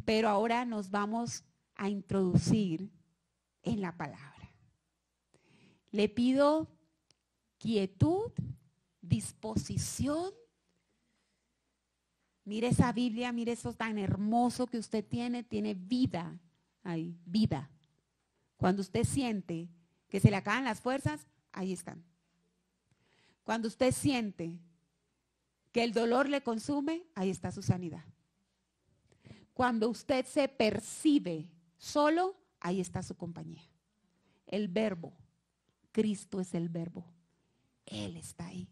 Pero ahora nos vamos a introducir en la palabra. Le pido quietud, disposición. Mire esa Biblia, mire eso tan hermoso que usted tiene vida ahí, vida. Cuando usted siente que se le acaban las fuerzas, ahí están. Cuando usted siente que el dolor le consume, ahí está su sanidad. Cuando usted se percibe solo, ahí está su compañía. El verbo, Cristo es el verbo. Él está ahí.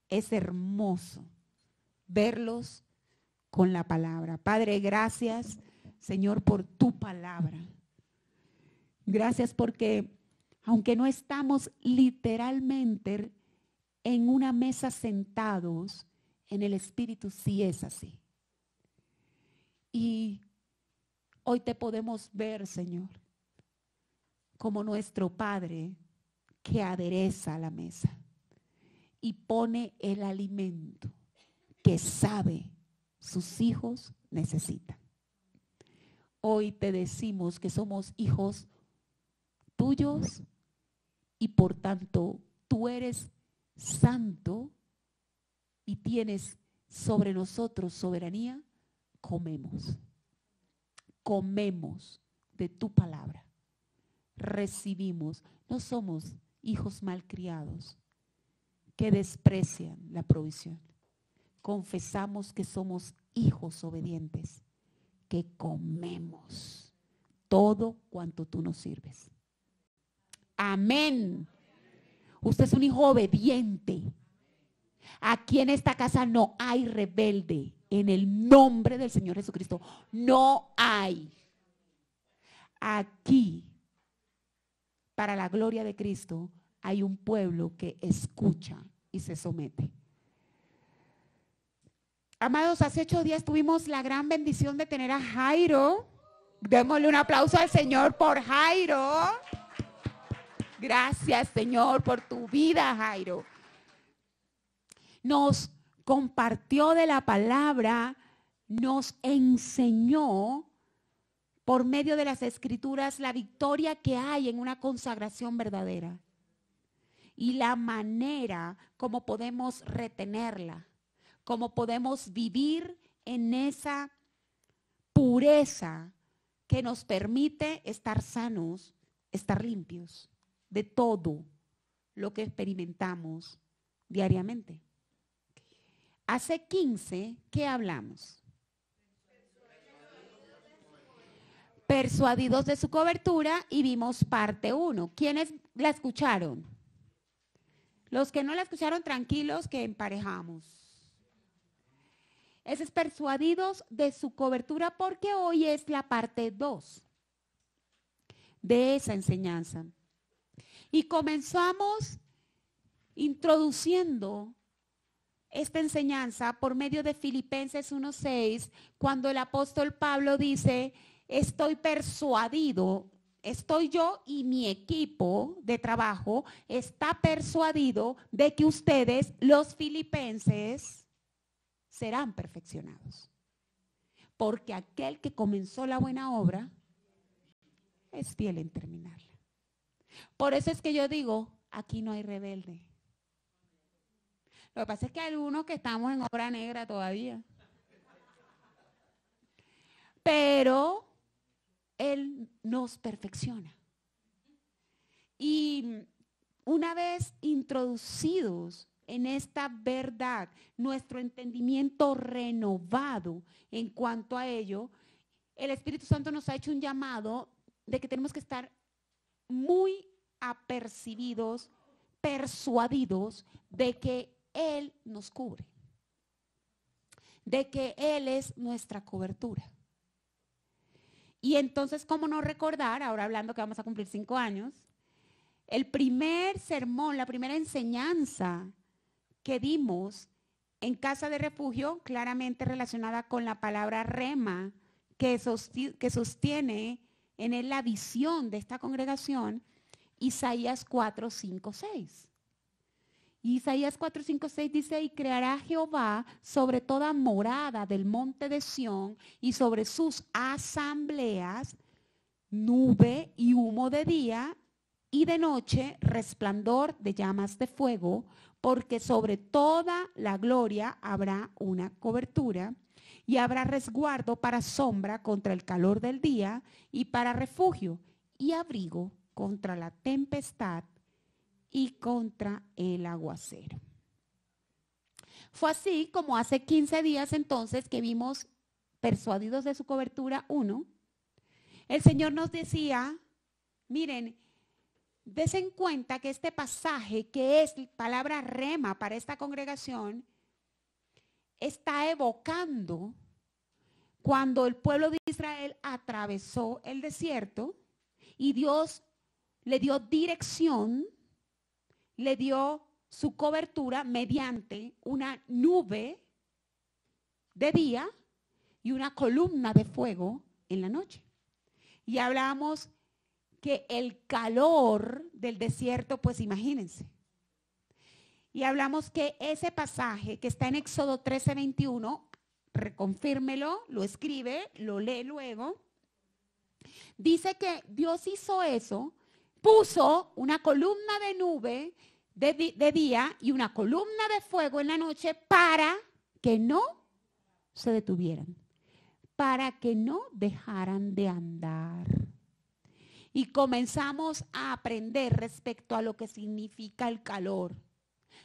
Es hermoso verlos con la palabra. Padre, gracias, Señor, por tu palabra. Gracias porque, aunque no estamos literalmente en una mesa sentados, en el Espíritu sí es así. Y hoy te podemos ver, Señor, como nuestro Padre que adereza la mesa y pone el alimento que sabe sus hijos necesitan. Hoy te decimos que somos hijos tuyos y por tanto tú eres santo y tienes sobre nosotros soberanía. Comemos de tu palabra, recibimos. No somos hijos malcriados que desprecian la provisión. Confesamos que somos hijos obedientes, que comemos todo cuanto tú nos sirves. Amén. Usted es un hijo obediente. Aquí en esta casa no hay rebelde. En el nombre del Señor Jesucristo, no hay. Aquí, para la gloria de Cristo, hay un pueblo que escucha y se somete. Amados, hace 8 días tuvimos la gran bendición de tener a Jairo. Démosle un aplauso al Señor por Jairo. Gracias, Señor, por tu vida, Jairo. Nos compartió de la palabra, nos enseñó por medio de las Escrituras la victoria que hay en una consagración verdadera y la manera como podemos retenerla, cómo podemos vivir en esa pureza que nos permite estar sanos, estar limpios de todo lo que experimentamos diariamente. Hace 15, ¿qué hablamos? Persuadidos de su cobertura y vimos parte 1. ¿Quiénes la escucharon? Los que no la escucharon, tranquilos que emparejamos. Ese es persuadidos de su cobertura porque hoy es la parte 2 de esa enseñanza. Y comenzamos introduciendo esta enseñanza por medio de Filipenses 1:6, cuando el apóstol Pablo dice, estoy persuadido, estoy yo y mi equipo de trabajo está persuadido de que ustedes, los filipenses, serán perfeccionados. Porque aquel que comenzó la buena obra es fiel en terminarla. Por eso es que yo digo, aquí no hay rebelde. Lo que pasa es que hay algunos que estamos en obra negra todavía. Pero Él nos perfecciona. Y una vez introducidos en esta verdad, nuestro entendimiento renovado en cuanto a ello, el Espíritu Santo nos ha hecho un llamado de que tenemos que estar muy apercibidos, persuadidos de que Él nos cubre, de que Él es nuestra cobertura. Y entonces, ¿cómo no recordar, ahora hablando que vamos a cumplir 5 años, el primer sermón, la primera enseñanza que dimos en Casa de Refugio, claramente relacionada con la palabra rema, que sostiene en él la visión de esta congregación, Isaías 4, 5, 6. Isaías 4, 5, 6 dice, y creará Jehová sobre toda morada del monte de Sión y sobre sus asambleas nube y humo de día y de noche resplandor de llamas de fuego, porque sobre toda la gloria habrá una cobertura y habrá resguardo para sombra contra el calor del día y para refugio y abrigo contra la tempestad y contra el aguacero. Fue así como hace 15 días entonces que vimos Persuadidos de su cobertura 1. El Señor nos decía, miren, des en cuenta que este pasaje, que es palabra rema para esta congregación, está evocando cuando el pueblo de Israel atravesó el desierto y Dios le dio dirección, le dio su cobertura mediante una nube de día y una columna de fuego en la noche. Y hablamos que el calor del desierto, pues imagínense. Y hablamos que ese pasaje que está en Éxodo 13, 21, reconfírmelo, lo escribe, lo lee luego, dice que Dios hizo eso, puso una columna de nube de día y una columna de fuego en la noche para que no se detuvieran, para que no dejaran de andar. Y comenzamos a aprender respecto a lo que significa el calor.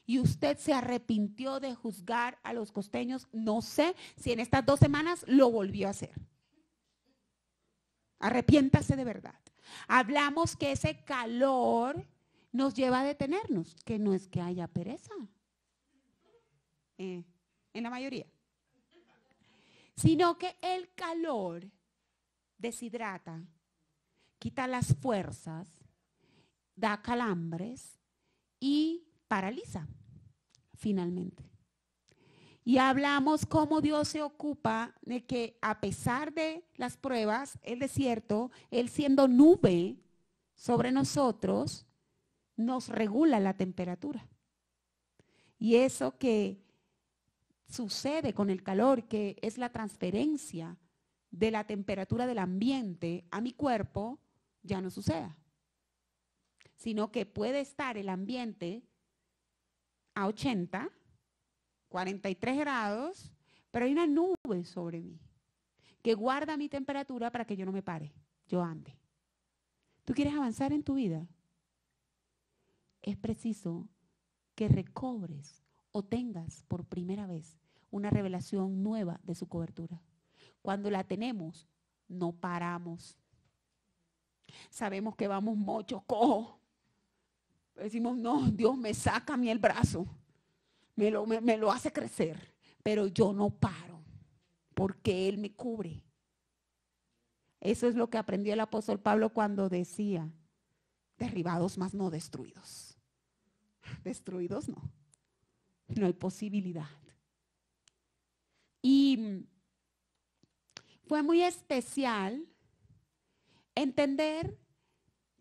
Y usted se arrepintió de juzgar a los costeños. No sé si en estas 2 semanas lo volvió a hacer. Arrepiéntase de verdad. Hablamos que ese calor nos lleva a detenernos, que no es que haya pereza, en la mayoría, sino que el calor deshidrata, quita las fuerzas, da calambres y paraliza finalmente. Y hablamos cómo Dios se ocupa de que a pesar de las pruebas, el desierto, Él siendo nube sobre nosotros, nos regula la temperatura. Y eso que sucede con el calor, que es la transferencia de la temperatura del ambiente a mi cuerpo, ya no suceda. Sino que puede estar el ambiente a 80, 43 grados, pero hay una nube sobre mí que guarda mi temperatura para que yo no me pare, yo ande. ¿Tú quieres avanzar en tu vida? Es preciso que recobres o tengas por primera vez una revelación nueva de su cobertura. Cuando la tenemos, no paramos. Sabemos que vamos mucho cojo. Decimos, no, Dios me saca a mí el brazo. Me lo hace crecer. Pero yo no paro porque Él me cubre. Eso es lo que aprendió el apóstol Pablo cuando decía, derribados más no destruidos. Destruidos no. No hay posibilidad. Y fue muy especial entender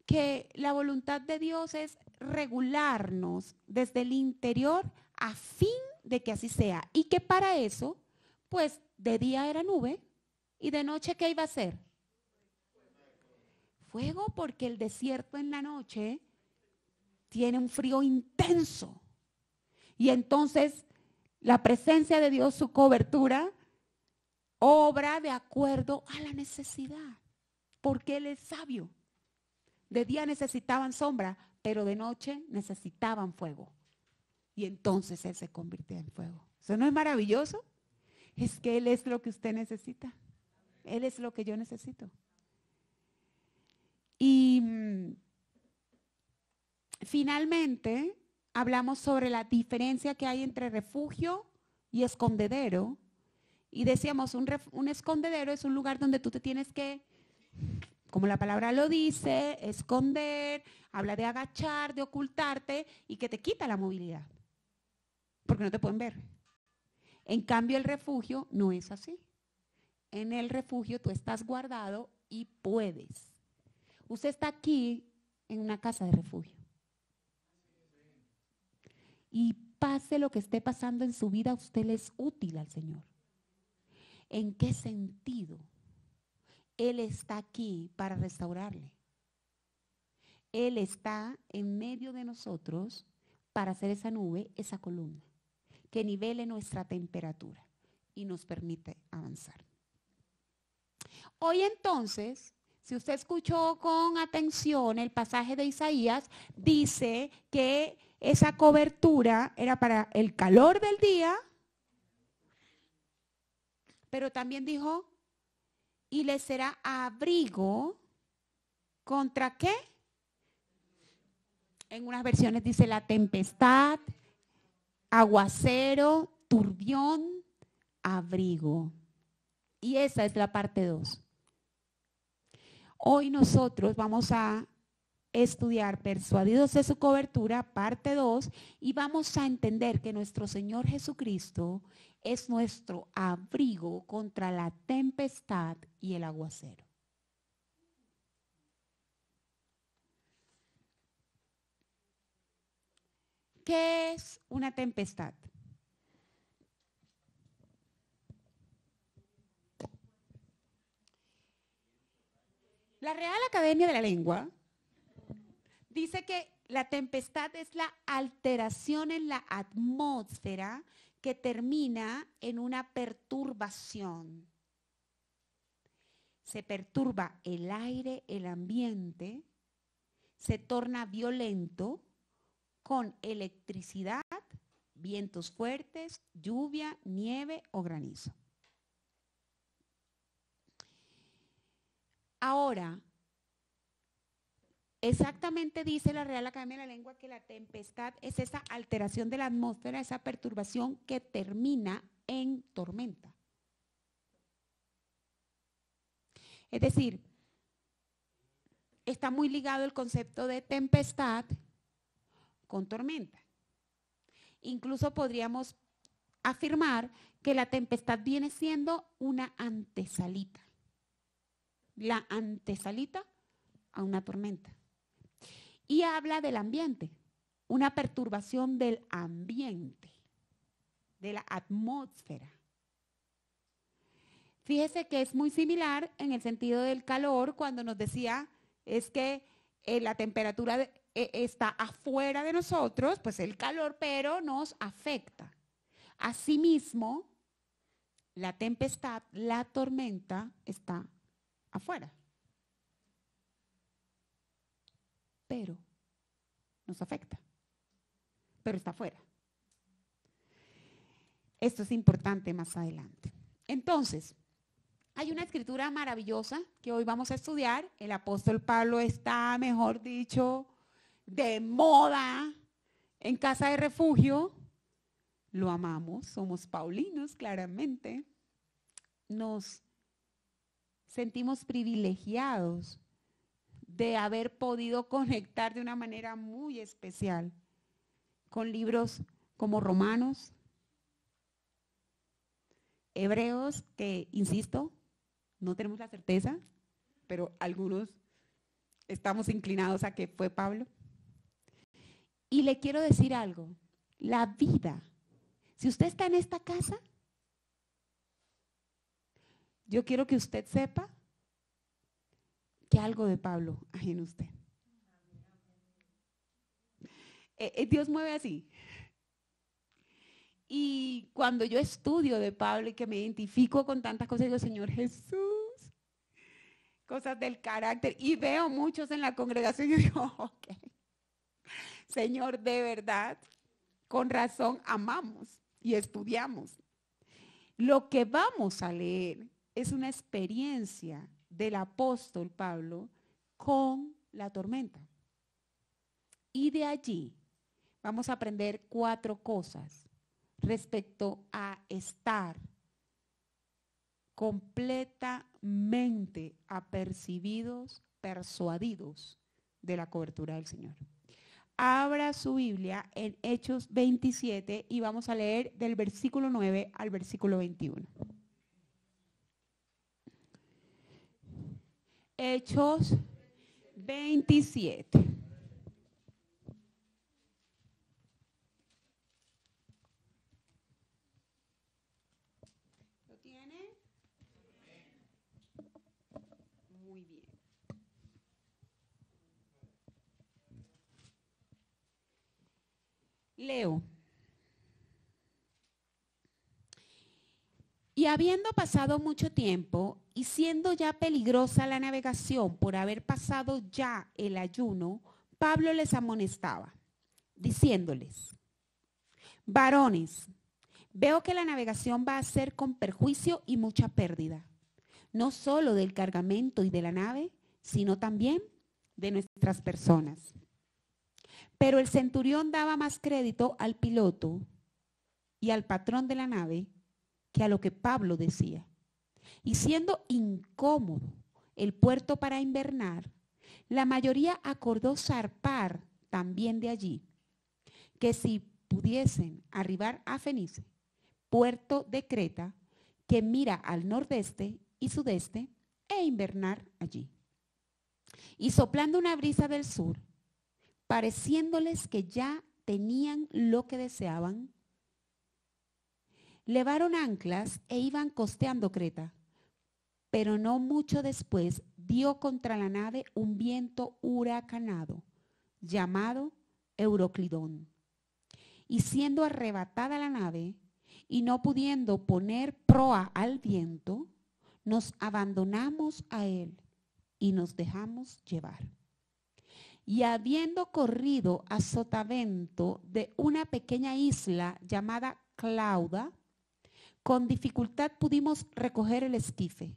que la voluntad de Dios es regularnos desde el interior a fin de que así sea. Y que para eso, pues de día era nube y de noche, ¿qué iba a ser? Fuego, porque el desierto en la noche tiene un frío intenso. Y entonces la presencia de Dios, su cobertura, obra de acuerdo a la necesidad, porque Él es sabio. De día necesitaban sombra, pero de noche necesitaban fuego. Y entonces Él se convirtió en fuego. ¿Eso no es maravilloso? Es que Él es lo que usted necesita. Él es lo que yo necesito. Y finalmente hablamos sobre la diferencia que hay entre refugio y escondedero. Y decíamos, un escondedero es un lugar donde tú te tienes que, como la palabra lo dice, esconder, habla de agachar, de ocultarte y que te quita la movilidad, porque no te pueden ver. En cambio, el refugio no es así. En el refugio tú estás guardado y puedes. Usted está aquí en una casa de refugio. y pase lo que esté pasando en su vida, usted le es útil al Señor. ¿En qué sentido? Él está aquí para restaurarle. Él está en medio de nosotros para hacer esa nube, esa columna, que nivele nuestra temperatura y nos permite avanzar. Hoy entonces, si usted escuchó con atención el pasaje de Isaías, dice que esa cobertura era para el calor del día, pero también dijo, y le será abrigo ¿contra qué? En unas versiones dice la tempestad, aguacero, turbión, abrigo. Y esa es la parte 2. Hoy nosotros vamos a estudiar Persuadidos de su cobertura, parte 2, y vamos a entender que nuestro Señor Jesucristo es nuestro abrigo contra la tempestad y el aguacero. ¿Qué es una tempestad? La Real Academia de la Lengua dice que la tempestad es la alteración en la atmósfera que termina en una perturbación. Se perturba el aire, el ambiente, se torna violento con electricidad, vientos fuertes, lluvia, nieve o granizo. Ahora, exactamente dice la Real Academia de la Lengua que la tempestad es esa alteración de la atmósfera, esa perturbación que termina en tormenta. Es decir, está muy ligado el concepto de tempestad con tormenta. Incluso podríamos afirmar que la tempestad viene siendo una antesalita. La antesalita a una tormenta. Y habla del ambiente, una perturbación del ambiente, de la atmósfera. Fíjese que es muy similar en el sentido del calor, cuando nos decía es que la temperatura está afuera de nosotros, pues el calor, pero nos afecta. Asimismo, la tempestad, la tormenta está afuera. Pero nos afecta. Pero está afuera. Esto es importante más adelante. Entonces, hay una escritura maravillosa que hoy vamos a estudiar. El apóstol Pablo está, mejor dicho, de moda en Casa de Refugio. Lo amamos, somos paulinos, claramente. Nos sentimos privilegiados de haber podido conectar de una manera muy especial con libros como Romanos, Hebreos, que, insisto, no tenemos la certeza, pero algunos estamos inclinados a que fue Pablo. Y le quiero decir algo, la vida, si usted está en esta casa, yo quiero que usted sepa que algo de Pablo hay en usted. Dios mueve así. Y cuando yo estudio de Pablo y que me identifico con tantas cosas, digo, Señor Jesús, cosas del carácter, y veo muchos en la congregación y yo digo, ok, Señor, de verdad, con razón amamos y estudiamos. Lo que vamos a leer es una experiencia del apóstol Pablo con la tormenta. Y de allí vamos a aprender 4 cosas respecto a estar completamente apercibidos, persuadidos de la cobertura del Señor. Abra su Biblia en Hechos 27 y vamos a leer del versículo 9 al versículo 21. Hechos 27. Muy bien. Leo. Y habiendo pasado mucho tiempo y siendo ya peligrosa la navegación por haber pasado ya el ayuno, Pablo les amonestaba, diciéndoles: varones, veo que la navegación va a ser con perjuicio y mucha pérdida, no solo del cargamento y de la nave, sino también de nuestras personas. Pero el centurión daba más crédito al piloto y al patrón de la nave que a lo que Pablo decía. Y siendo incómodo el puerto para invernar, la mayoría acordó zarpar también de allí, que si pudiesen arribar a Fenice, puerto de Creta, que mira al nordeste y sudeste, e invernar allí. Y soplando una brisa del sur, pareciéndoles que ya tenían lo que deseaban, levaron anclas e iban costeando Creta, pero no mucho después dio contra la nave un viento huracanado llamado Euroclidón. Y siendo arrebatada la nave y no pudiendo poner proa al viento, nos abandonamos a él y nos dejamos llevar. Y habiendo corrido a sotavento de una pequeña isla llamada Clauda, con dificultad pudimos recoger el esquife.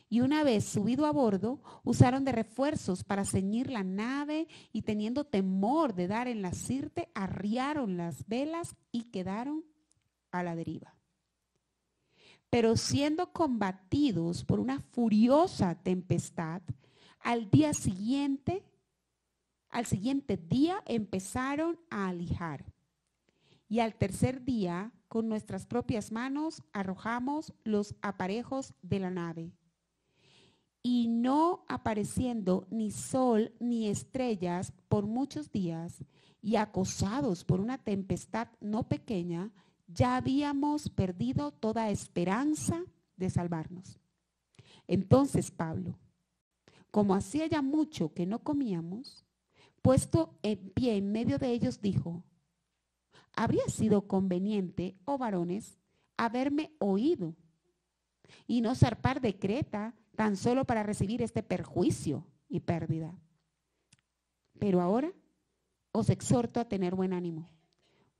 Y una vez subido a bordo, usaron de refuerzos para ceñir la nave y teniendo temor de dar en la sirte, arriaron las velas y quedaron a la deriva. Pero siendo combatidos por una furiosa tempestad, al siguiente día empezaron a alijar. Y al tercer día, con nuestras propias manos, arrojamos los aparejos de la nave. Y no apareciendo ni sol ni estrellas por muchos días, y acosados por una tempestad no pequeña, ya habíamos perdido toda esperanza de salvarnos. Entonces Pablo, como hacía ya mucho que no comíamos, puesto en pie en medio de ellos, dijo: habría sido conveniente, oh varones, haberme oído y no zarpar de Creta tan solo para recibir este perjuicio y pérdida. Pero ahora os exhorto a tener buen ánimo,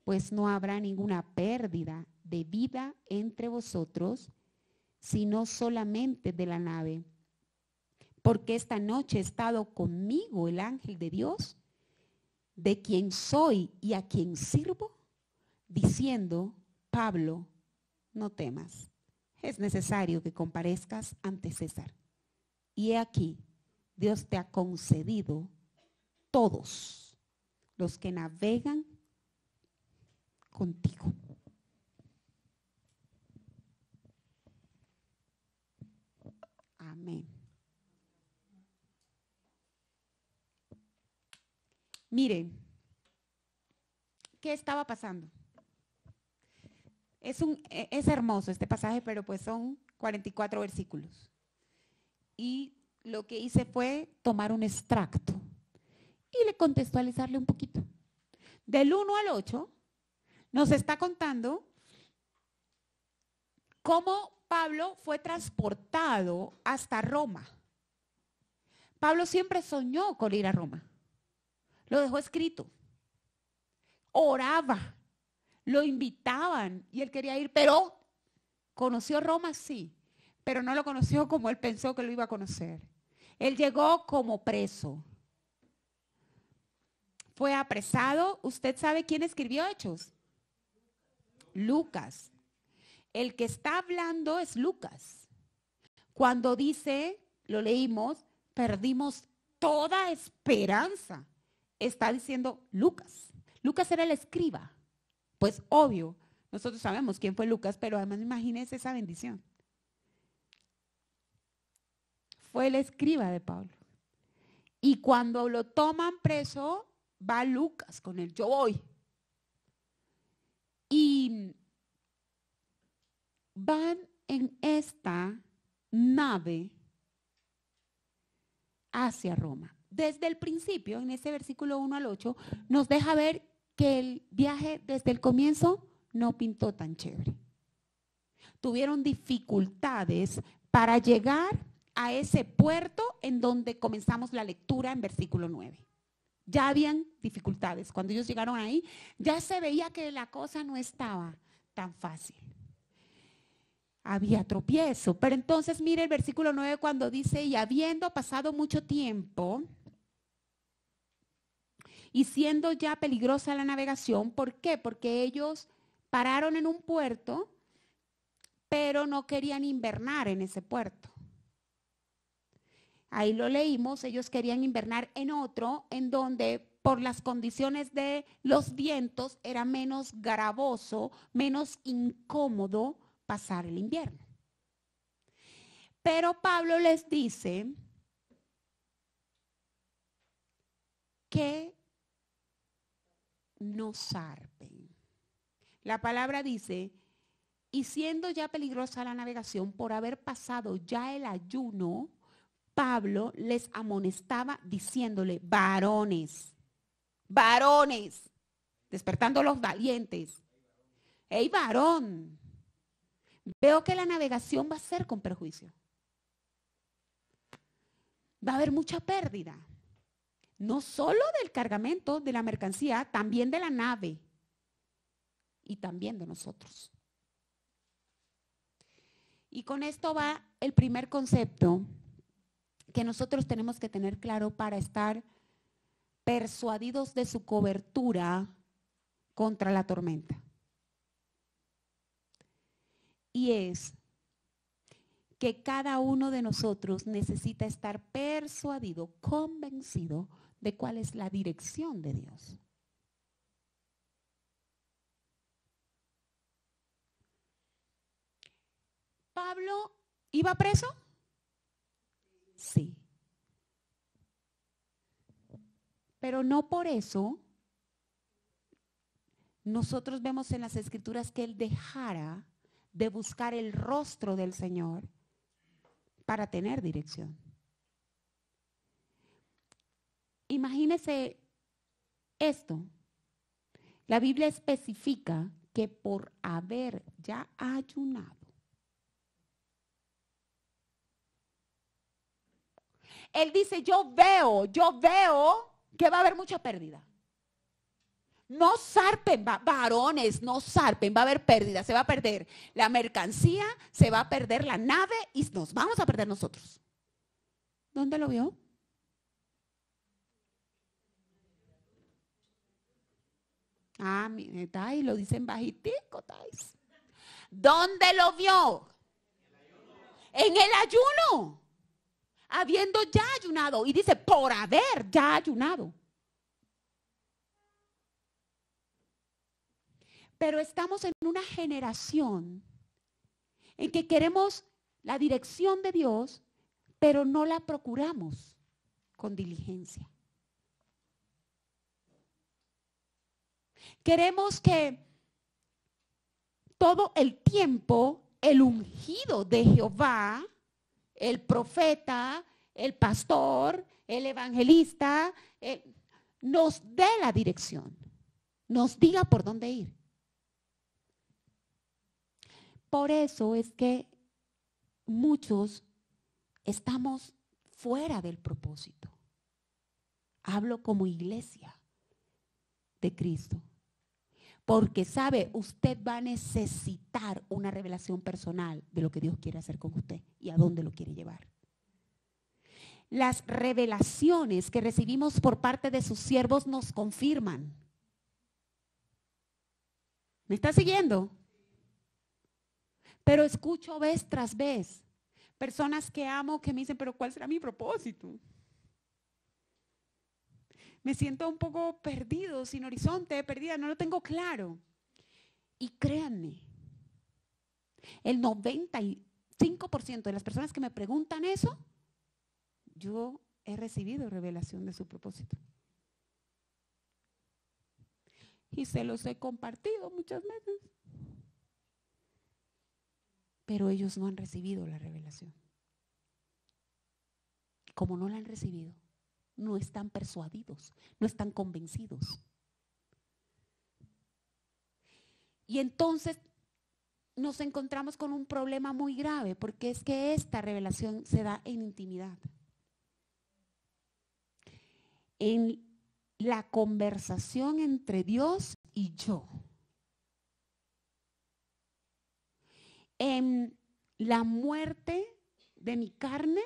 pues no habrá ninguna pérdida de vida entre vosotros, sino solamente de la nave. Porque esta noche ha estado conmigo el ángel de Dios, de quien soy y a quien sirvo, diciendo: Pablo, no temas, es necesario que comparezcas ante César. Y he aquí, Dios te ha concedido todos los que navegan contigo. Amén. Miren, ¿qué estaba pasando? Es hermoso este pasaje, pero pues son 44 versículos. Y lo que hice fue tomar un extracto y le contextualizarle un poquito. Del 1 al 8 nos está contando cómo Pablo fue transportado hasta Roma. Pablo siempre soñó con ir a Roma. Lo dejó escrito. Oraba. Lo invitaban y él quería ir, pero conoció Roma, sí, pero no lo conoció como él pensó que lo iba a conocer. Él llegó como preso. Fue apresado. ¿Usted sabe quién escribió Hechos? Lucas. El que está hablando es Lucas. Cuando dice, lo leímos, perdimos toda esperanza, está diciendo Lucas. Lucas era el escriba. Pues obvio, nosotros sabemos quién fue Lucas, pero además imagínense esa bendición. Fue el escriba de Pablo. Y cuando lo toman preso, va Lucas con él, yo voy. Y van en esta nave hacia Roma. Desde el principio, en ese versículo 1 al 8, nos deja ver que el viaje desde el comienzo no pintó tan chévere. Tuvieron dificultades para llegar a ese puerto en donde comenzamos la lectura en versículo 9. Ya habían dificultades. Cuando ellos llegaron ahí, ya se veía que la cosa no estaba tan fácil. Había tropiezo. Pero entonces mire el versículo 9 cuando dice, y habiendo pasado mucho tiempo y siendo ya peligrosa la navegación, ¿por qué? Porque ellos pararon en un puerto, pero no querían invernar en ese puerto. Ahí lo leímos, ellos querían invernar en otro, en donde por las condiciones de los vientos era menos gravoso, menos incómodo pasar el invierno. Pero Pablo les dice que no zarpen. La palabra dice, y siendo ya peligrosa la navegación por haber pasado ya el ayuno, Pablo les amonestaba diciéndole, varones, varones, despertando los valientes. Hey, varón, veo que la navegación va a ser con perjuicio. Va a haber mucha pérdida. No solo del cargamento, de la mercancía, también de la nave y también de nosotros. Y con esto va el primer concepto que nosotros tenemos que tener claro para estar persuadidos de su cobertura contra la tormenta. Y es que cada uno de nosotros necesita estar persuadido, convencido de cuál es la dirección de Dios. ¿Pablo iba preso? Sí. Pero no por eso nosotros vemos en las Escrituras que él dejara de buscar el rostro del Señor para tener dirección. Imagínese esto. La Biblia especifica que por haber ya ayunado, él dice, yo veo que va a haber mucha pérdida. No zarpen, varones, no zarpen, va a haber pérdida, se va a perder la mercancía, se va a perder la nave y nos vamos a perder nosotros. ¿Dónde lo vio? Ah, mire, y lo dicen bajitico, tais. ¿Dónde lo vio? En el ayuno. Habiendo ya ayunado. Y dice, por haber ya ayunado. Pero estamos en una generación en que queremos la dirección de Dios, pero no la procuramos con diligencia. Queremos que todo el tiempo el ungido de Jehová, el profeta, el pastor, el evangelista, nos dé la dirección, nos diga por dónde ir. Por eso es que muchos estamos fuera del propósito. Hablo como iglesia de Cristo. Porque sabe, usted va a necesitar una revelación personal de lo que Dios quiere hacer con usted y a dónde lo quiere llevar. Las revelaciones que recibimos por parte de sus siervos nos confirman. ¿Me está siguiendo? Pero escucho vez tras vez personas que amo que me dicen, pero ¿cuál será mi propósito? Me siento un poco perdido, sin horizonte, perdida, no lo tengo claro. Y créanme, el 95% de las personas que me preguntan eso, yo he recibido revelación de su propósito. Y se los he compartido muchas veces. Pero ellos no han recibido la revelación. como no la han recibido, no están persuadidos, no están convencidos. Y entonces nos encontramos con un problema muy grave, porque es que esta revelación se da en intimidad. En la conversación entre Dios y yo. En la muerte de mi carne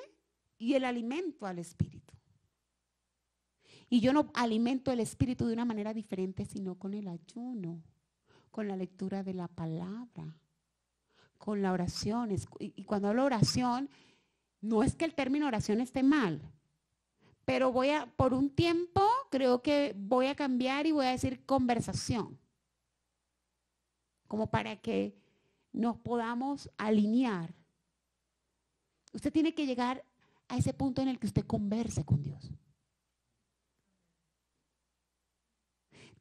y el alimento al espíritu. Y yo no alimento el espíritu de una manera diferente, sino con el ayuno, con la lectura de la palabra, con la oración. Y cuando hablo oración, no es que el término oración esté mal, pero por un tiempo, creo que voy a cambiar y voy a decir conversación, como para que nos podamos alinear. Usted tiene que llegar a ese punto en el que usted converse con Dios.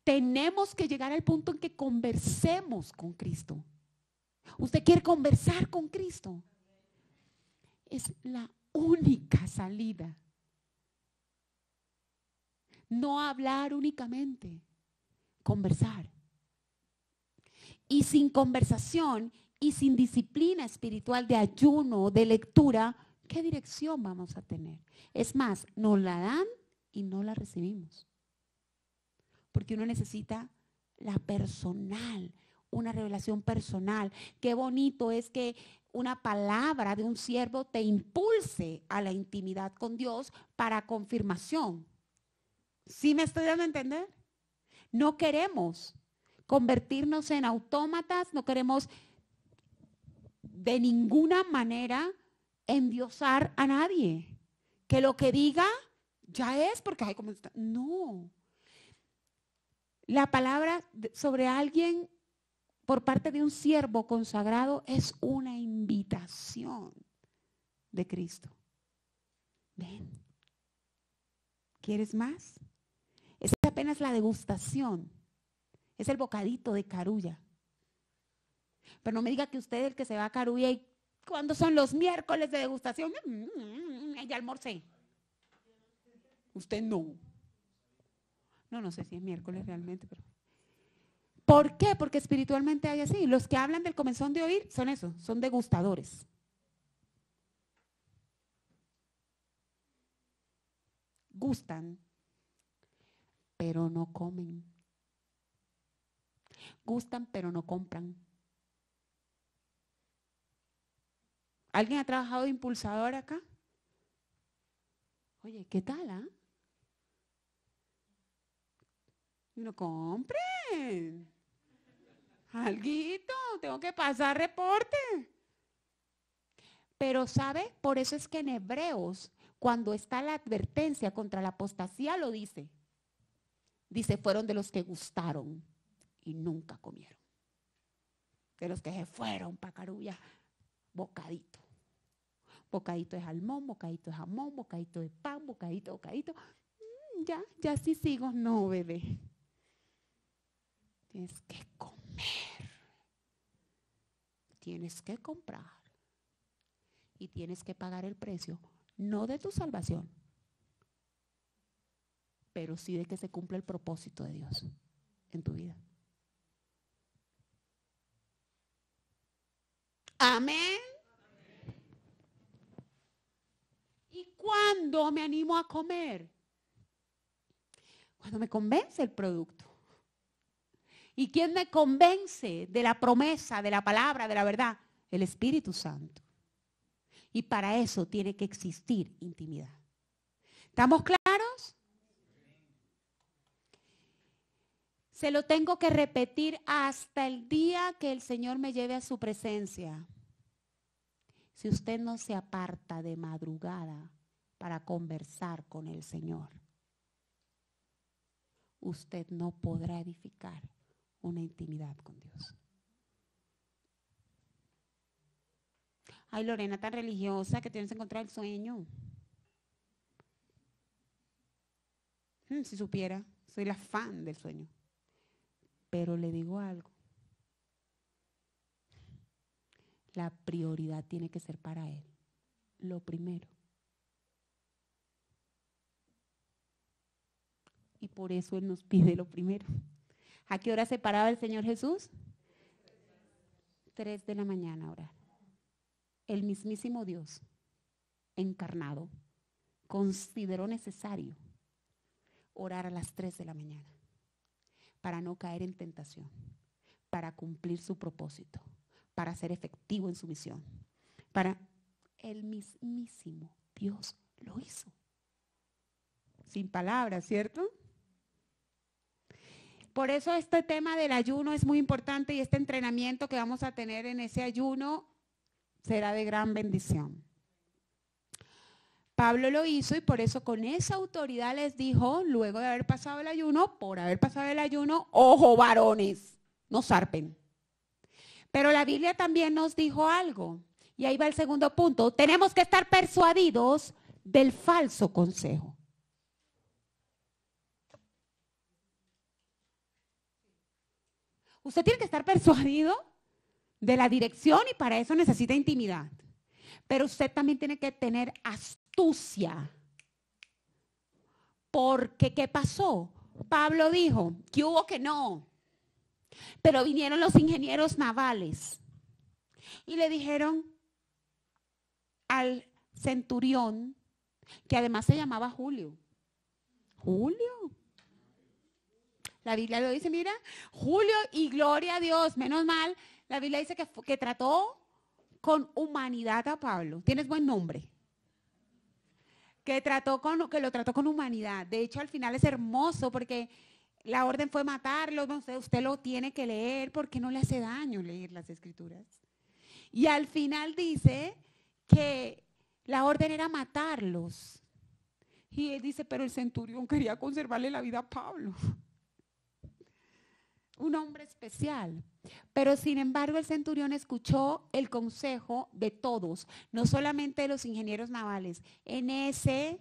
Tenemos que llegar al punto en que conversemos con Cristo. Usted quiere conversar con Cristo. Es la única salida. No hablar únicamente, conversar. Y sin conversación y sin disciplina espiritual de ayuno, de lectura, ¿qué dirección vamos a tener? Es más, nos la dan y no la recibimos. Porque uno necesita la personal, una revelación personal. Qué bonito es que una palabra de un siervo te impulse a la intimidad con Dios para confirmación. ¿Sí me estoy dando a entender? No queremos convertirnos en autómatas, no queremos de ninguna manera endiosar a nadie. Que lo que diga ya es porque hay como está. No. La palabra sobre alguien por parte de un siervo consagrado es una invitación de Cristo. Ven. ¿Quieres más? Es apenas la degustación. Es el bocadito de carulla. Pero no me diga que usted es el que se va a Carulla y ¿cuándo son los miércoles de degustación? Ya almorcé. Usted no. No sé si es miércoles realmente, pero. ¿Por qué? Porque espiritualmente hay así. Los que hablan del comenzón de oír son eso, son degustadores. Gustan, pero no comen. Gustan, pero no compran. ¿Alguien ha trabajado de impulsador acá? Oye, ¿qué tal, ah? No compren. Alguito, tengo que pasar reporte. Pero, ¿sabe? Por eso es que en Hebreos, cuando está la advertencia contra la apostasía, lo dice. Dice, fueron de los que gustaron y nunca comieron. De los que se fueron para Carulla, bocadito. Bocadito de salmón, bocadito de jamón, bocadito de pan, bocadito. Ya sí sigo. No, bebé. Tienes que comer. Tienes que comprar. Y tienes que pagar el precio, no de tu salvación, pero sí de que se cumpla el propósito de Dios en tu vida. Amén. ¿Y cuándo me animo a comer? Cuando me convence el producto. ¿Y quién me convence de la promesa, de la palabra, de la verdad? El Espíritu Santo. Y para eso tiene que existir intimidad. ¿Estamos claros? Se lo tengo que repetir hasta el día que el Señor me lleve a su presencia. Si usted no se aparta de madrugada para conversar con el Señor, usted no podrá edificar una intimidad con Dios. Ay, Lorena, tan religiosa que tienes que encontrar el sueño. Si supiera, soy la fan del sueño. Pero le digo algo. La prioridad tiene que ser para Él. Lo primero. y por eso Él nos pide lo primero. ¿A qué hora se paraba el Señor Jesús? 3 de la mañana a orar. El mismísimo Dios encarnado consideró necesario orar a las 3 de la mañana para no caer en tentación, para cumplir su propósito, para ser efectivo en su misión. Para el mismísimo Dios lo hizo. Sin palabras, ¿cierto? Por eso este tema del ayuno es muy importante y este entrenamiento que vamos a tener en ese ayuno será de gran bendición. Pablo lo hizo y por eso con esa autoridad les dijo, luego de haber pasado el ayuno, por haber pasado el ayuno, ojo varones, no zarpen. Pero la Biblia también nos dijo algo, y ahí va el segundo punto, tenemos que estar persuadidos del falso consejo. Usted tiene que estar persuadido de la dirección y para eso necesita intimidad. Pero usted también tiene que tener astucia. Porque, ¿qué pasó? Pablo dijo, ¿qué hubo que no? Pero vinieron los ingenieros navales y le dijeron al centurión, que además se llamaba Julio. Julio. La Biblia lo dice, mira, Julio, y gloria a Dios, menos mal, la Biblia dice que trató con humanidad a Pablo. Tienes buen nombre. Que lo trató con humanidad. De hecho, al final es hermoso porque la orden fue matarlo. No sé, usted lo tiene que leer porque no le hace daño leer las escrituras. Y al final dice que la orden era matarlos. Y él dice, pero el centurión quería conservarle la vida a Pablo. Un hombre especial. Pero sin embargo el centurión escuchó el consejo de todos, no solamente de los ingenieros navales. En esa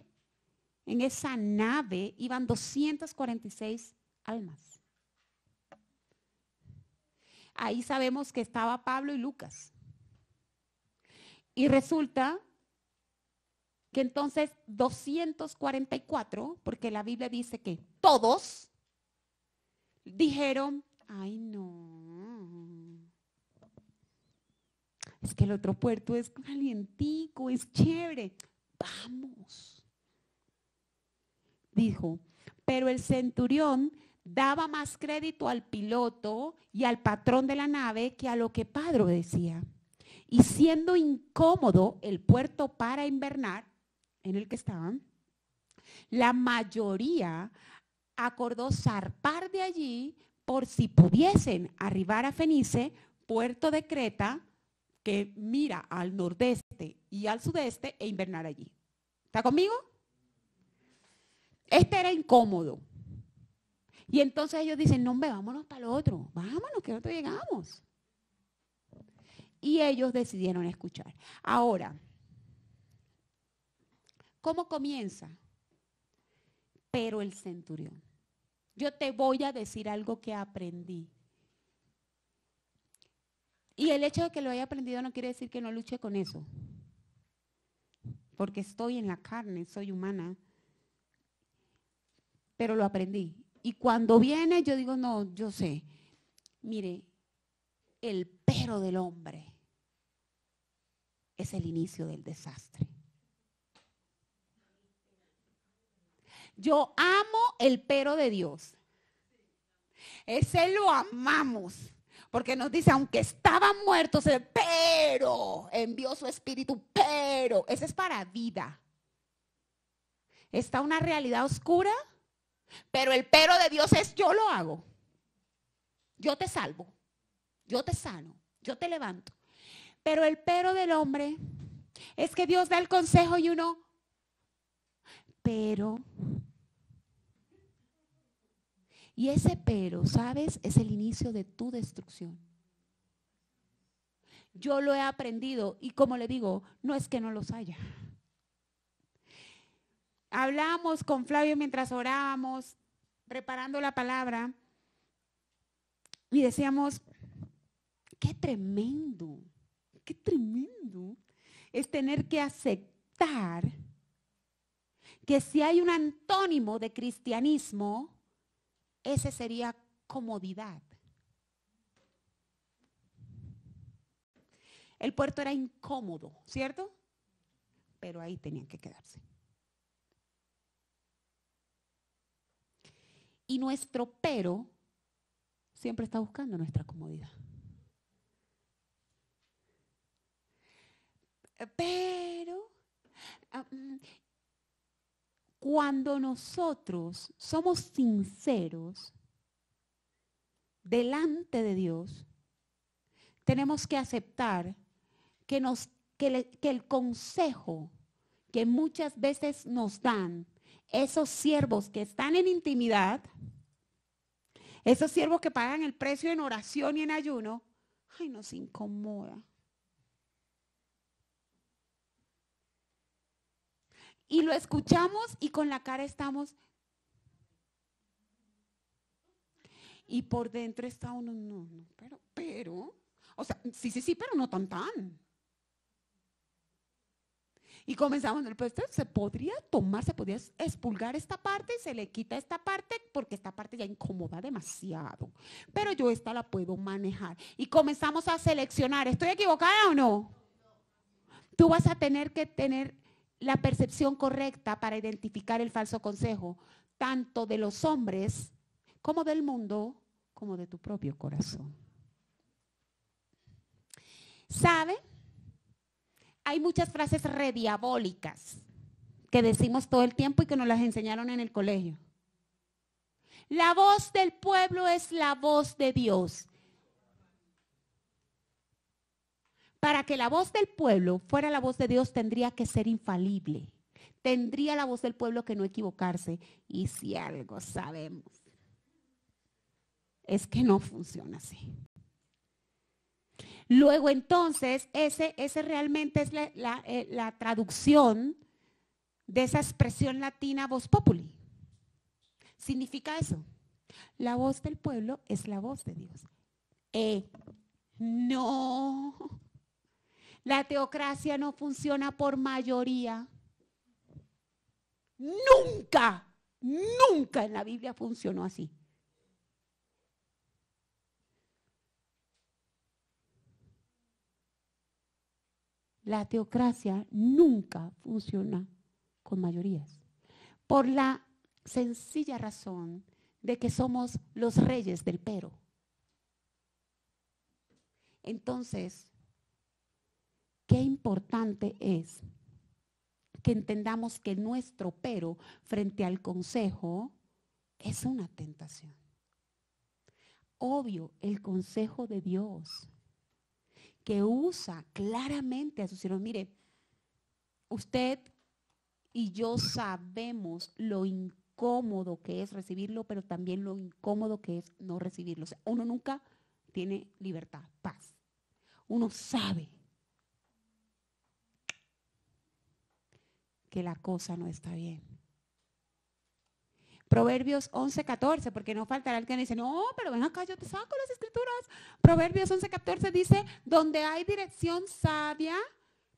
nave iban 246 almas. Ahí sabemos que estaba Pablo y Lucas. Y resulta que entonces 244, porque la Biblia dice que todos dijeron, ay no, es que el otro puerto es calientico, es chévere, vamos. Dijo, pero el centurión daba más crédito al piloto y al patrón de la nave que a lo que Pablo decía. Y siendo incómodo el puerto para invernar en el que estaban, la mayoría acordó zarpar de allí por si pudiesen arribar a Fenice, puerto de Creta, que mira al nordeste y al sudeste, e invernar allí. ¿Está conmigo? Este era incómodo. Y entonces ellos dicen, no, hombre, vámonos para el otro. Vámonos, que nosotros llegamos. Y ellos decidieron escuchar. Ahora, ¿cómo comienza? Pero el centurión. Yo te voy a decir algo que aprendí. Y el hecho de que lo haya aprendido no quiere decir que no luche con eso. Porque estoy en la carne, soy humana. Pero lo aprendí. Y cuando viene yo digo, no, yo sé. Mire, el pero del hombre es el inicio del desastre. Yo amo el pero de Dios. Ese lo amamos. Porque nos dice, aunque estaban muertos, pero envió su espíritu, pero. Ese es para vida. Está una realidad oscura, pero el pero de Dios es, yo lo hago. Yo te salvo. Yo te sano. Yo te levanto. Pero el pero del hombre es que Dios da el consejo y uno, pero. Y ese pero, ¿sabes? Es el inicio de tu destrucción. Yo lo he aprendido y como le digo, no es que no los haya. Hablamos con Flavio mientras orábamos, preparando la palabra, y decíamos, qué tremendo es tener que aceptar que si hay un antónimo de cristianismo, ese sería comodidad. El puerto era incómodo, ¿cierto? Pero ahí tenían que quedarse. Y nuestro pero siempre está buscando nuestra comodidad. Pero cuando nosotros somos sinceros delante de Dios, tenemos que aceptar que el consejo que muchas veces nos dan esos siervos que están en intimidad, esos siervos que pagan el precio en oración y en ayuno, ay, nos incomoda. Y lo escuchamos y con la cara estamos. Y por dentro está uno, no, pero, o sea, sí, pero no tan. Y comenzamos, pues se podría expulgar esta parte y se le quita esta parte porque esta parte ya incomoda demasiado. Pero yo esta la puedo manejar. Y comenzamos a seleccionar. ¿Estoy equivocada o no? Tú vas a tener que tener la percepción correcta para identificar el falso consejo, tanto de los hombres como del mundo, como de tu propio corazón. ¿Sabe? Hay muchas frases rediabólicas que decimos todo el tiempo y que nos las enseñaron en el colegio. La voz del pueblo es la voz de Dios. Para que la voz del pueblo fuera la voz de Dios tendría que ser infalible. Tendría la voz del pueblo que no equivocarse. Y si algo sabemos, es que no funciona así. Luego entonces, ese realmente es la traducción de esa expresión latina vox populi. Significa eso. La voz del pueblo es la voz de Dios. No. La teocracia no funciona por mayoría. Nunca en la Biblia funcionó así. La teocracia nunca funciona con mayorías. Por la sencilla razón de que somos los reyes del pero. Entonces, qué importante es que entendamos que nuestro pero frente al consejo es una tentación. Obvio, el consejo de Dios, que usa claramente a sus hijos. Mire, usted y yo sabemos lo incómodo que es recibirlo, pero también lo incómodo que es no recibirlo. O sea, uno nunca tiene libertad, paz. Uno sabe que la cosa no está bien. Proverbios 11:14, porque no faltará el que dice, no, pero ven acá, yo te saco las escrituras. Proverbios 11:14 dice, donde hay dirección sabia,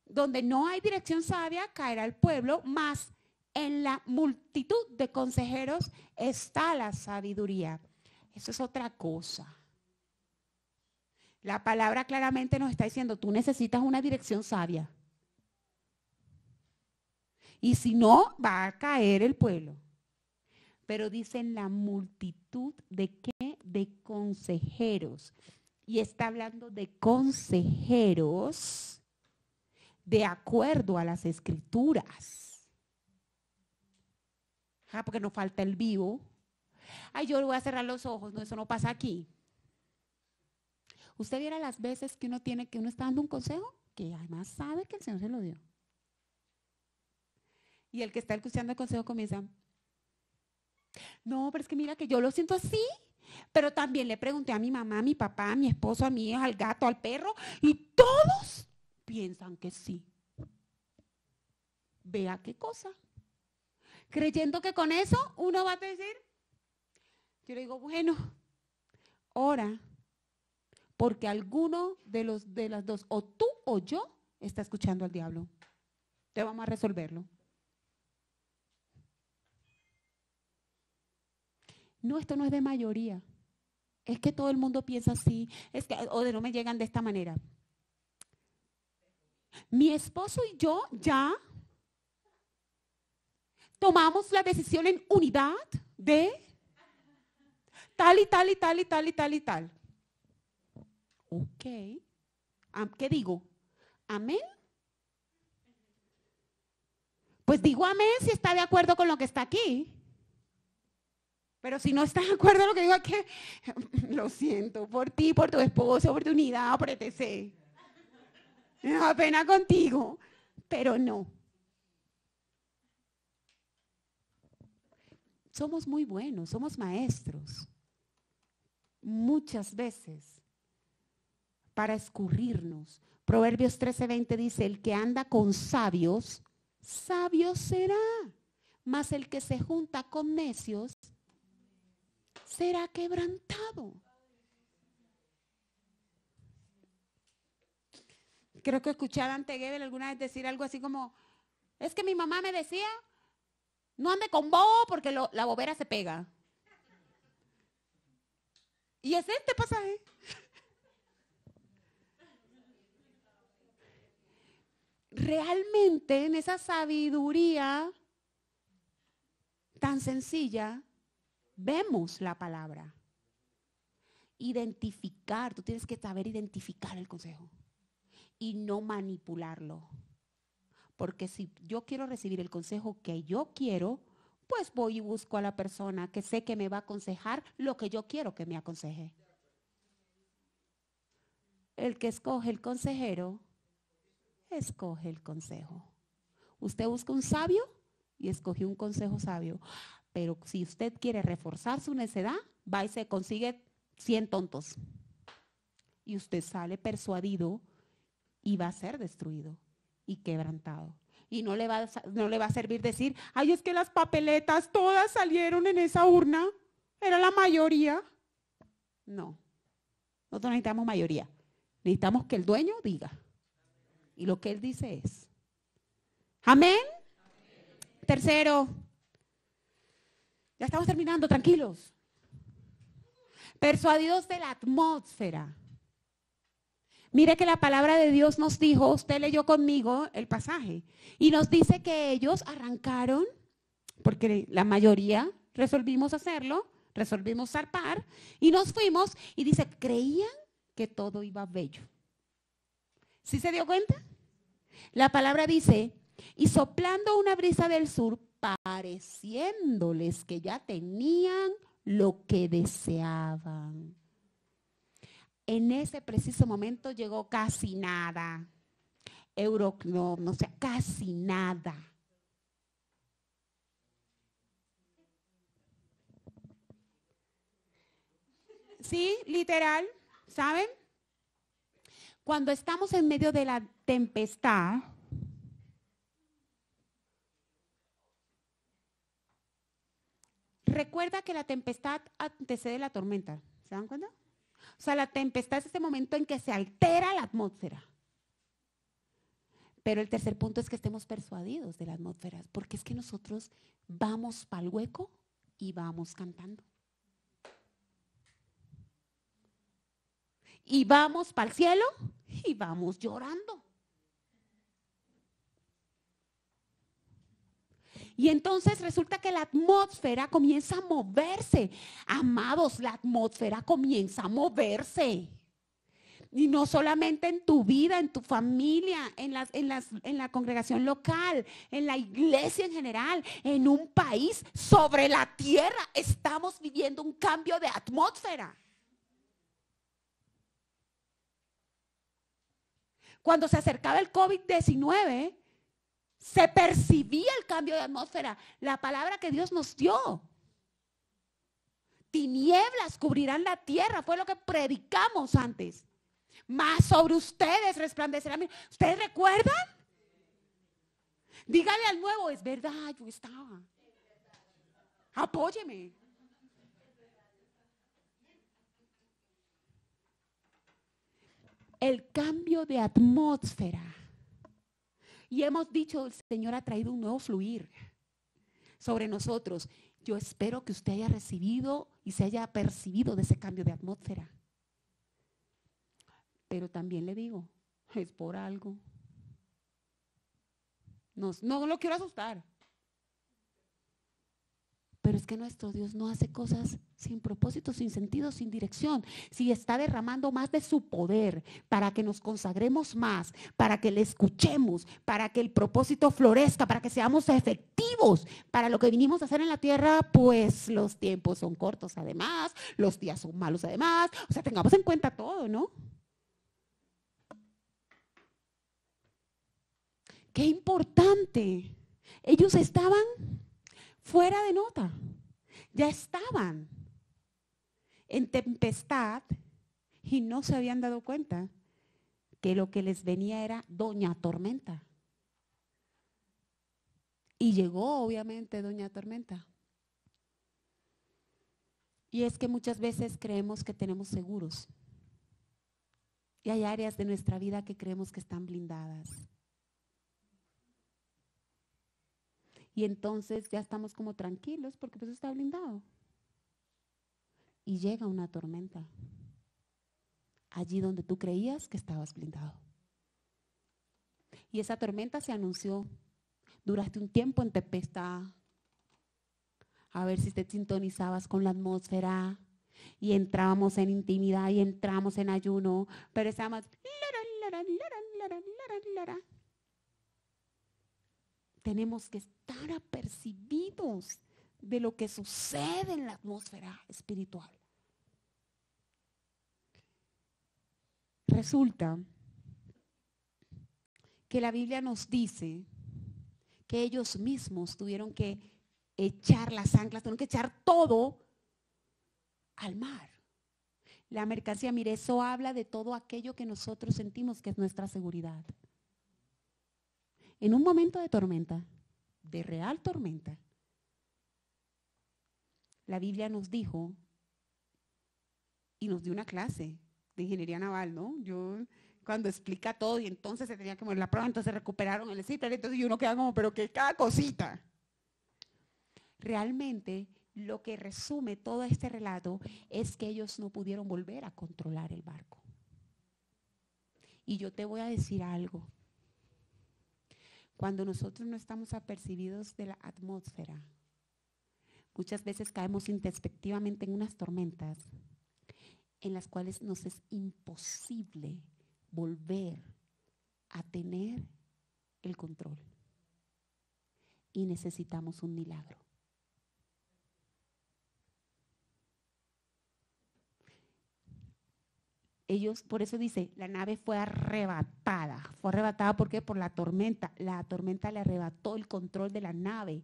donde no hay dirección sabia, caerá el pueblo, mas en la multitud de consejeros está la sabiduría. Eso es otra cosa. La palabra claramente nos está diciendo, tú necesitas una dirección sabia. Y si no, va a caer el pueblo. Pero dicen la multitud de qué? De consejeros. Y está hablando de consejeros de acuerdo a las escrituras. Porque no falta el vivo. Ay, yo le voy a cerrar los ojos. No, eso no pasa aquí. Usted viera las veces que uno está dando un consejo, que además sabe que el Señor se lo dio. Y el que está escuchando el consejo comienza, no, pero es que mira que yo lo siento así, pero también le pregunté a mi mamá, a mi papá, a mi esposo, a mi hija, al gato, al perro, y todos piensan que sí. Vea qué cosa. Creyendo que con eso uno va a decir, yo le digo, bueno, ora, porque alguno de las dos, o tú o yo, está escuchando al diablo. Te vamos a resolverlo. No, esto no es de mayoría. Es que todo el mundo piensa así, es que, o de no me llegan de esta manera. Mi esposo y yo ya tomamos la decisión en unidad de tal y tal y tal y tal y tal y tal. Ok. ¿Qué digo? ¿Amén? Pues digo amén si está de acuerdo con lo que está aquí. Pero si no está de acuerdo con lo que digo aquí, lo siento por ti, por tu esposo, por tu unidad, por etc. Me da pena contigo, pero no. Somos muy buenos, somos maestros. Muchas veces para escurrirnos. Proverbios 13:20 dice, el que anda con sabios, sabio será. Mas el que se junta con necios, será quebrantado. Creo que escuché a Dante Gebel alguna vez decir algo así como, es que mi mamá me decía, no ande con bobo porque la bobera se pega. Y es este pasaje. Realmente en esa sabiduría tan sencilla, vemos la palabra. Identificar, tú tienes que saber identificar el consejo y no manipularlo. Porque si yo quiero recibir el consejo que yo quiero, pues voy y busco a la persona que sé que me va a aconsejar lo que yo quiero que me aconseje. El que escoge el consejero, escoge el consejo. Usted busca un sabio y escogió un consejo sabio. Pero si usted quiere reforzar su necedad, va y se consigue 100 tontos. Y usted sale persuadido y va a ser destruido y quebrantado. Y no le va a servir decir, ay, es que las papeletas todas salieron en esa urna. Era la mayoría. No. Nosotros necesitamos mayoría. Necesitamos que el dueño diga. Y lo que él dice es. Amén. Tercero. Ya estamos terminando, tranquilos. Persuadidos de la atmósfera. Mire que la palabra de Dios nos dijo, usted leyó conmigo el pasaje, y nos dice que ellos arrancaron, porque la mayoría resolvimos hacerlo, resolvimos zarpar, y nos fuimos, y dice, creían que todo iba bello. ¿Sí se dio cuenta? La palabra dice, y soplando una brisa del sur, pareciéndoles que ya tenían lo que deseaban. En ese preciso momento llegó casi nada. No sé, casi nada. Sí, literal, ¿saben? Cuando estamos en medio de la tempestad, recuerda que la tempestad antecede la tormenta. ¿Se dan cuenta? O sea, la tempestad es ese momento en que se altera la atmósfera. Pero el tercer punto es que estemos persuadidos de la atmósfera, porque es que nosotros vamos para el hueco y vamos cantando. Y vamos para el cielo y vamos llorando. Y entonces resulta que la atmósfera comienza a moverse. Amados, la atmósfera comienza a moverse. Y no solamente en tu vida, en tu familia, en la congregación local, en la iglesia en general, en un país, sobre la tierra, estamos viviendo un cambio de atmósfera. Cuando se acercaba el COVID-19, se percibía el cambio de atmósfera. La palabra que Dios nos dio. Tinieblas cubrirán la tierra. Fue lo que predicamos antes. Más sobre ustedes resplandecerán. ¿Ustedes recuerdan? Dígale al nuevo, es verdad, yo estaba. Apóyeme. El cambio de atmósfera. Y hemos dicho, el Señor ha traído un nuevo fluir sobre nosotros. Yo espero que usted haya recibido y se haya percibido de ese cambio de atmósfera. Pero también le digo, es por algo. No lo quiero asustar. Pero es que nuestro Dios no hace cosas sin propósito, sin sentido, sin dirección. Si está derramando más de su poder para que nos consagremos más, para que le escuchemos, para que el propósito florezca, para que seamos efectivos para lo que vinimos a hacer en la tierra, pues los tiempos son cortos además, los días son malos además. O sea, tengamos en cuenta todo, ¿no? Qué importante. Ellos estaban fuera de nota. Ya estaban en tempestad y no se habían dado cuenta que lo que les venía era Doña Tormenta. Y llegó obviamente Doña Tormenta. Y es que muchas veces creemos que tenemos seguros. Y hay áreas de nuestra vida que creemos que están blindadas. Y entonces ya estamos como tranquilos porque pues está blindado. Y llega una tormenta. Allí donde tú creías que estabas blindado. Y esa tormenta se anunció. Duraste un tiempo en tempestad. A ver si te sintonizabas con la atmósfera. Y entramos en intimidad y entramos en ayuno. Pero estábamos... Tenemos que estar apercibidos de lo que sucede en la atmósfera espiritual. Resulta que la Biblia nos dice que ellos mismos tuvieron que echar las anclas, tuvieron que echar todo al mar. La mercancía, mire, eso habla de todo aquello que nosotros sentimos que es nuestra seguridad. En un momento de tormenta, de real tormenta, la Biblia nos dijo y nos dio una clase de ingeniería naval, ¿no? Yo cuando explica todo y entonces se tenía que mover la prueba, entonces recuperaron el cifra, entonces uno queda como, pero que cada cosita. Realmente lo que resume todo este relato es que ellos no pudieron volver a controlar el barco. Y yo te voy a decir algo. Cuando nosotros no estamos apercibidos de la atmósfera, muchas veces caemos introspectivamente en unas tormentas en las cuales nos es imposible volver a tener el control. Y necesitamos un milagro. Ellos, por eso dice, la nave fue arrebatada. Fue arrebatada, ¿por qué? Por la tormenta. La tormenta le arrebató el control de la nave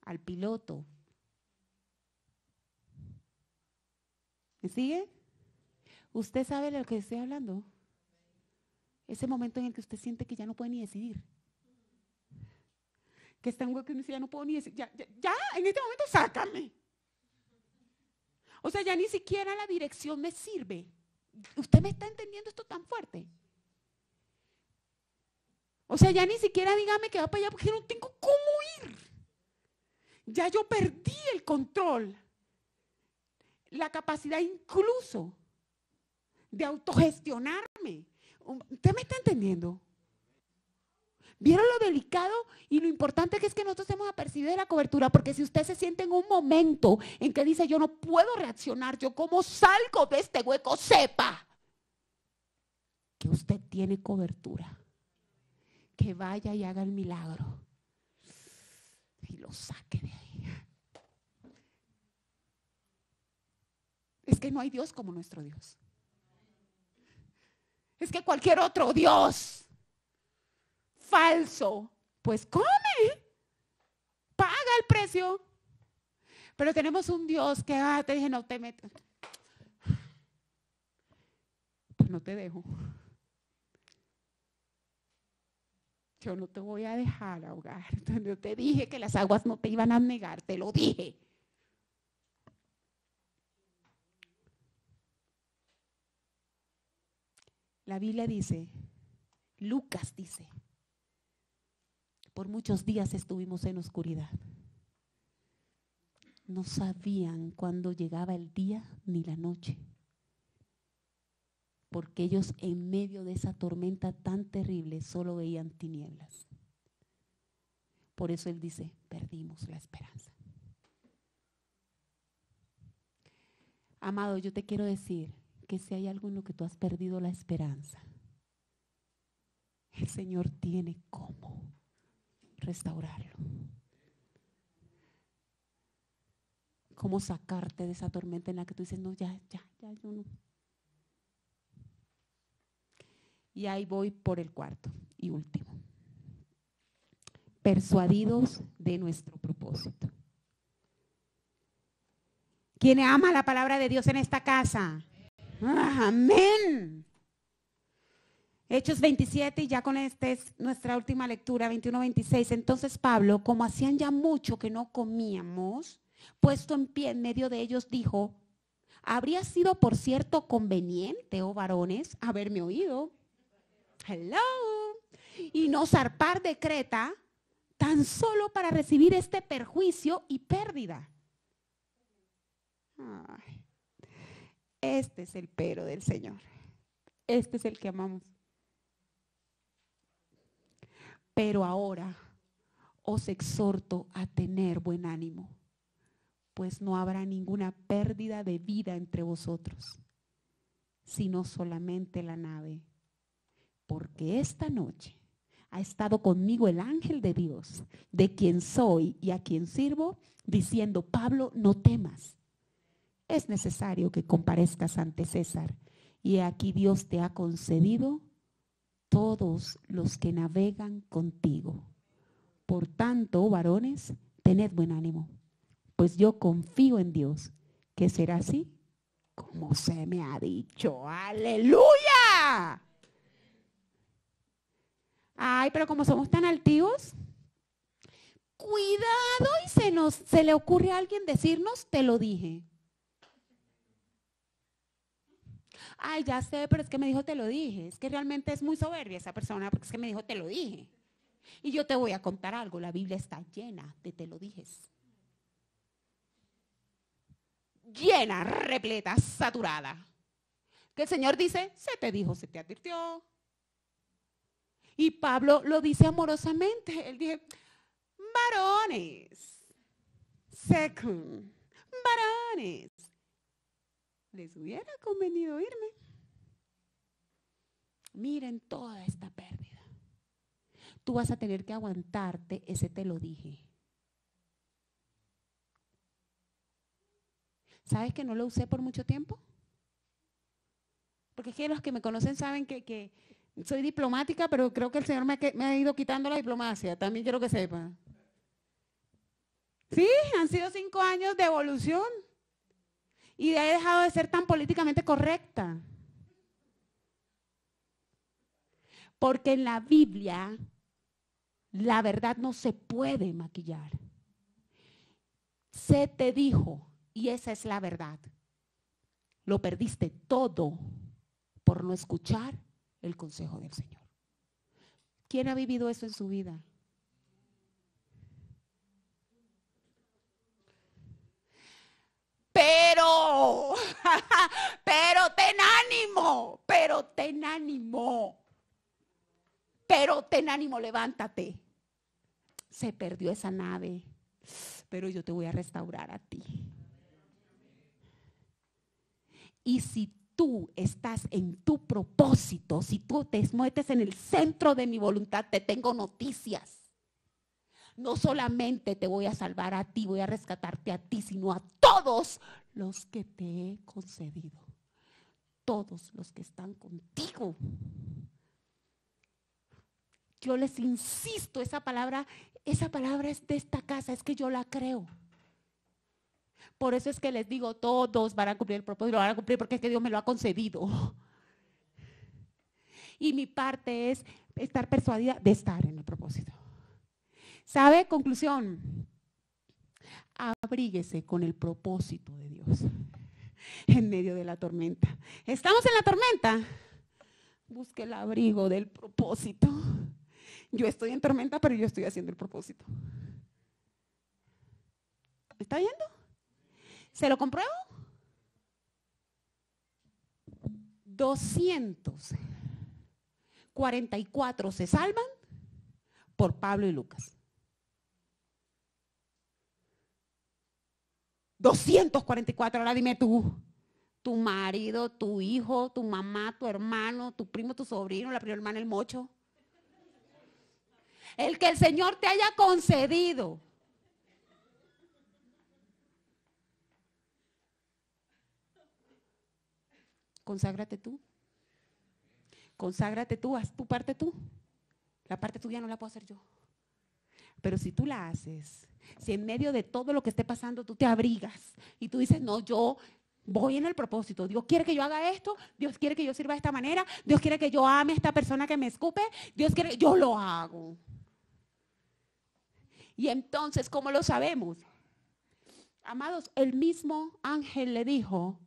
al piloto. ¿Me sigue? ¿Usted sabe de lo que estoy hablando? Ese momento en el que usted siente que ya no puede ni decidir. Que está en un hueco que uno dice, ya no puedo ni decidir. Ya, en este momento sácame. O sea, ya ni siquiera la dirección me sirve. ¿Usted me está entendiendo esto tan fuerte? O sea, ya ni siquiera dígame que va para allá porque no tengo cómo ir. Ya yo perdí el control, la capacidad incluso de autogestionarme. ¿Usted me está entendiendo? ¿Vieron lo delicado y lo importante que es que nosotros hemos apercibido de la cobertura? Porque si usted se siente en un momento en que dice, yo no puedo reaccionar, yo cómo salgo de este hueco, sepa que usted tiene cobertura. Que vaya y haga el milagro y lo saque de ahí. Es que no hay Dios como nuestro Dios. Es que cualquier otro Dios falso, pues come, paga el precio. Pero tenemos un Dios que, te dije, no te metas. Pues no te dejo. Yo no te voy a dejar ahogar. Yo te dije que las aguas no te iban a negar, te lo dije. La Biblia dice, Lucas dice, por muchos días estuvimos en oscuridad. no sabían cuándo llegaba el día ni la noche, porque ellos en medio de esa tormenta tan terrible solo veían tinieblas. Por eso él dice, perdimos la esperanza. Amado, yo te quiero decir que si hay algo en lo que tú has perdido la esperanza, el Señor tiene cómo restaurarlo. Cómo sacarte de esa tormenta en la que tú dices, no, ya, yo no. Y ahí voy por el cuarto y último. Persuadidos de nuestro propósito. ¿Quién ama la palabra de Dios en esta casa? Amén. Hechos 27, y ya con esta es nuestra última lectura, 21-26. Entonces Pablo, como hacían ya mucho que no comíamos, puesto en pie en medio de ellos, dijo, habría sido por cierto conveniente, oh varones, haberme oído. Hello. Y no zarpar de Creta, tan solo para recibir este perjuicio y pérdida. Ay, este es el pero del Señor. Este es el que amamos. Pero ahora os exhorto a tener buen ánimo, pues no habrá ninguna pérdida de vida entre vosotros, sino solamente la nave. Porque esta noche ha estado conmigo el ángel de Dios, de quien soy y a quien sirvo, diciendo, Pablo, no temas. Es necesario que comparezcas ante César, y aquí Dios te ha concedido todos los que navegan contigo. Por tanto, varones, tened buen ánimo, pues yo confío en Dios, que será así como se me ha dicho. ¡Aleluya! Ay, pero como somos tan altivos, cuidado y se le ocurre a alguien decirnos, te lo dije. Ay, ya sé, pero es que me dijo te lo dije. Es que realmente es muy soberbia esa persona porque es que me dijo te lo dije. Y yo te voy a contar algo, la Biblia está llena de te lo dijes. Llena, repleta, saturada. Que el Señor dice, se te dijo, se te advirtió. Y Pablo lo dice amorosamente. Él dice, varones, varones, les hubiera convenido irme. Miren toda esta pérdida. Tú vas a tener que aguantarte, ese te lo dije. ¿Sabes que no lo usé por mucho tiempo? Porque es que los que me conocen saben que soy diplomática, pero creo que el Señor me ha ido quitando la diplomacia. También quiero que sepa. Sí, han sido 5 años de evolución. Y he dejado de ser tan políticamente correcta. Porque en la Biblia la verdad no se puede maquillar. Se te dijo, y esa es la verdad. Lo perdiste todo por no escuchar el consejo del Señor. ¿Quién ha vivido eso en su vida? Pero ten ánimo, pero ten ánimo, levántate. Se perdió esa nave, pero yo te voy a restaurar a ti. Y si tú estás en tu propósito, si tú te metes en el centro de mi voluntad, te tengo noticias. No solamente te voy a salvar a ti, voy a rescatarte a ti, sino a todos los que te he concedido. Todos los que están contigo. Yo les insisto, esa palabra es de esta casa, es que yo la creo. Por eso es que les digo, todos van a cumplir el propósito, lo van a cumplir porque es que Dios me lo ha concedido. Y mi parte es estar persuadida de estar en el propósito. ¿Sabe? Conclusión. Abríguese con el propósito de Dios en medio de la tormenta. ¿Estamos en la tormenta? Busque el abrigo del propósito. Yo estoy en tormenta, pero yo estoy haciendo el propósito. ¿Me está viendo? ¿Se lo compruebo? 244 se salvan por Pablo y Lucas. 244, ahora dime tú, tu marido, tu hijo, tu mamá, tu hermano, tu primo, tu sobrino, la prima hermana, el mocho. El que el Señor te haya concedido. Conságrate tú. Conságrate tú, haz tu parte tú. La parte tuya no la puedo hacer yo. Pero si tú la haces, si en medio de todo lo que esté pasando tú te abrigas y tú dices, no, yo voy en el propósito. Dios quiere que yo haga esto, Dios quiere que yo sirva de esta manera, Dios quiere que yo ame a esta persona que me escupe, Dios quiere, yo lo hago. Y entonces, ¿cómo lo sabemos? Amados, el mismo ángel le dijo,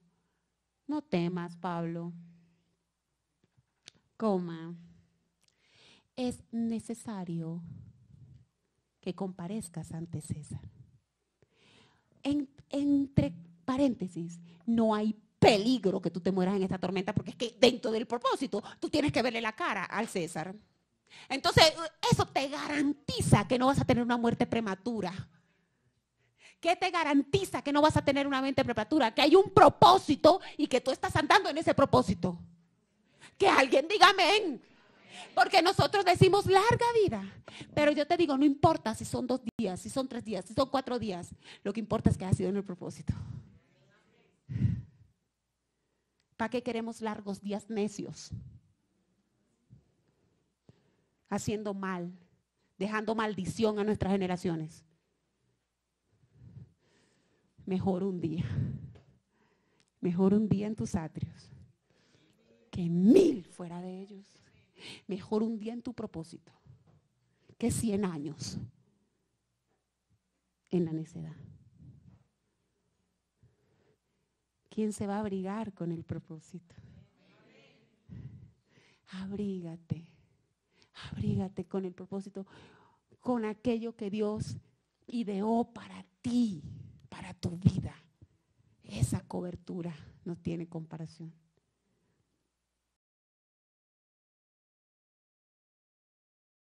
no temas, Pablo, coma, es necesario que comparezcas ante César. Entre paréntesis, no hay peligro que tú te mueras en esta tormenta, porque es que dentro del propósito tú tienes que verle la cara al César. Entonces, eso te garantiza que no vas a tener una muerte prematura. ¿Qué te garantiza que no vas a tener una mente prematura? Que hay un propósito y que tú estás andando en ese propósito. Que alguien diga amén. Porque nosotros decimos larga vida. Pero yo te digo, no importa si son 2 días, si son 3 días, si son 4 días. Lo que importa es que has sido en el propósito. ¿Para qué queremos largos días necios? Haciendo mal, dejando maldición a nuestras generaciones. Mejor un día en tus atrios que 1000 fuera de ellos. Mejor un día en tu propósito que 100 años en la necedad. ¿Quién se va a abrigar con el propósito? Abrígate con el propósito, con aquello que Dios ideó para ti, para tu vida. Esa cobertura no tiene comparación.